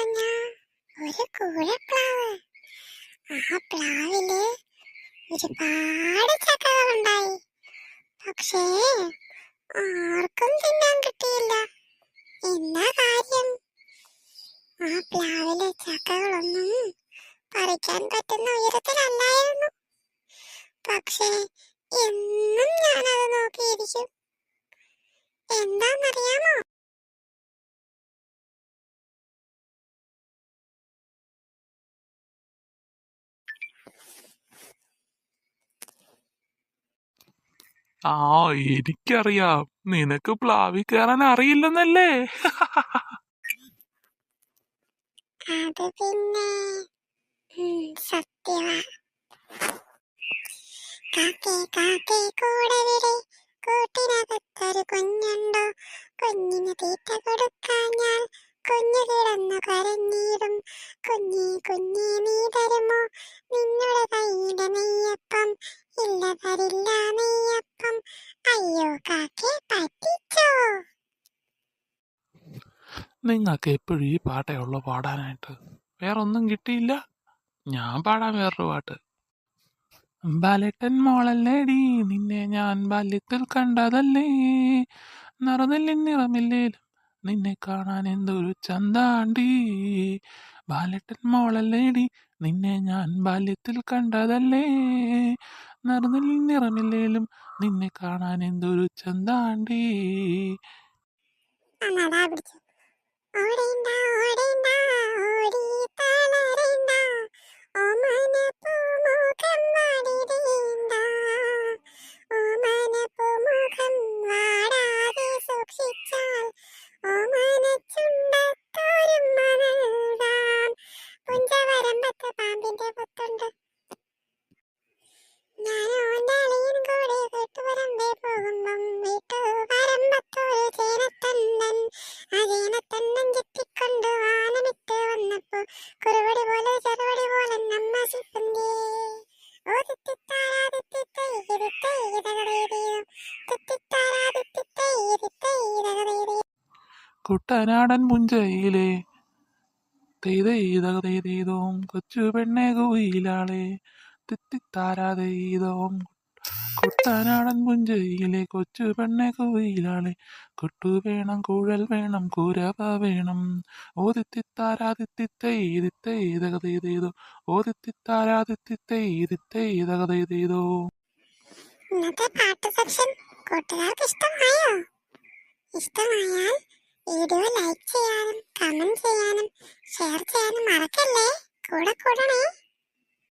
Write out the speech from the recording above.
നിറഞ്ഞ ഒരു കൂഴപ്ലാവ്. ആ പ്ലാവില് ഒരുപാട് ചക്കകളുണ്ടായി. പക്ഷേ ആർക്കും തിന്നാൻ കിട്ടിയില്ല. എന്താ കാര്യം? ആ പ്ലാവിലെ ചക്കകളൊന്നും പറിക്കാൻ പറ്റുന്ന ഉയരത്തിലല്ലായിരുന്നു. പക്ഷേ എന്നും ഞാനത് നോക്കിയിരിക്കും. എന്താന്നറിയാമോ? ആ എനിക്കറിയാം, നിനക്ക് പ്ലാവിൽ കയറാൻ അറിയില്ലെന്നല്ലേ? അത് പിന്നെ സത്യവാ. കാക്കേ കാക്കേ കൂടെവിടെ, കൂട്ടിനകത്തൊരു കുഞ്ഞുണ്ടോ? കുഞ്ഞിന് തീറ്റ കൊടുക്കാഞ്ഞാൽ കുഞ്ഞു കിടന്നു കരഞ്ഞിടും. കുഞ്ഞേ കുഞ്ഞേ നീ തരുമോ നിന്നുടെ കൈയുടെ നെയ്യപ്പം? ഇല്ല തരില്ല നെയ്യപ്പം. അയ്യോ കാക്കേ പറ്റിച്ചോ. നിങ്ങൾക്ക് എപ്പോഴും ഈ പാട്ടേ ഉള്ളൂ പാടാനായിട്ട്? വേറൊന്നും കിട്ടിയില്ല? ഞാൻ പാടാൻ വേറൊരു പാട്ട്. ബാലേട്ടൻ മോളല്ലേടി, നിന്നെ ഞാൻ ബാല്യത്തിൽ കണ്ടതല്ലേ. നിറനെല്ലിൻ നിറമില്ലേലും നിന്നെ കാണാൻ എന്തൊരു ചന്താണ്ടി. ബാലേട്ടൻ മോളല്ലേടി, നിന്നെ ഞാൻ ബാല്യത്തിൽ കണ്ടതല്ലേ. നിറനെല്ലിൻ നിറമില്ലേലും നിന്നെ കാണാൻ എന്തൊരു ചന്താണ്ടി. ഓടേണ്ട ഓടേണ്ട ഓടി തളരേണ്ട, ഓമന പൂമുഖം വാടിടേണ്ട. ഓമന പൂമുഖം വാടാതെ സൂക്ഷിച്ചാൽ ഓമന ചുണ്ടത്തോരും മണൽതാൻ. പുഞ്ചവരമ്പത്ത് പാമ്പിന്റെ പുത്തുണ്ട്. ഞാനോന്റെ അളിയൻ കൂടെ വീട്ടുവരമ്പേ പോകുമ്പം വീട്ടുവരമ്പത്തൊരു ചേനത്തണ്ണൻ. ആ ചേനത്തണ്ണൻ ചെത്തിക്കൊണ്ട് ആനമിട്ട് വന്നപ്പോ കുറുവടി പോലെ ചെറുവടി പോലെ നമ്മ സിപ്പന്തി. ഓ കുട്ടനാടൻ പുഞ്ചയിലെ തെയ്തോം കൊച്ചു പെണ്ണെ കുയിലാളെ തിത്തിത്താരാതെയ്തോം. കുട്ടനാടൻ പുഞ്ചയിലെ കൊച്ചു പെണ്ണെ കുയിലാളെ, കൊട്ടു വേണം കുഴൽ വേണം കുരവ വേണം. ഓതിത്തിത്താരാതിത്തിത്തൈതിത്തൈതകതൈതോ, ഓതിത്തിത്താരാതിത്തിത്തൈതിത്തൈതകതൈതോ. ഇന്നത്തെ പാട്ട് സെക്ഷൻ കൂട്ടുകാർക്ക് ഇഷ്ടമായോ? ഇഷ്ടമായാൽ വീഡിയോ ലൈക്ക് ചെയ്യാനും കമന്റ് ചെയ്യാനും ഷെയർ ചെയ്യാനും മറക്കല്ലേ. കൂടെ കൂടണേ.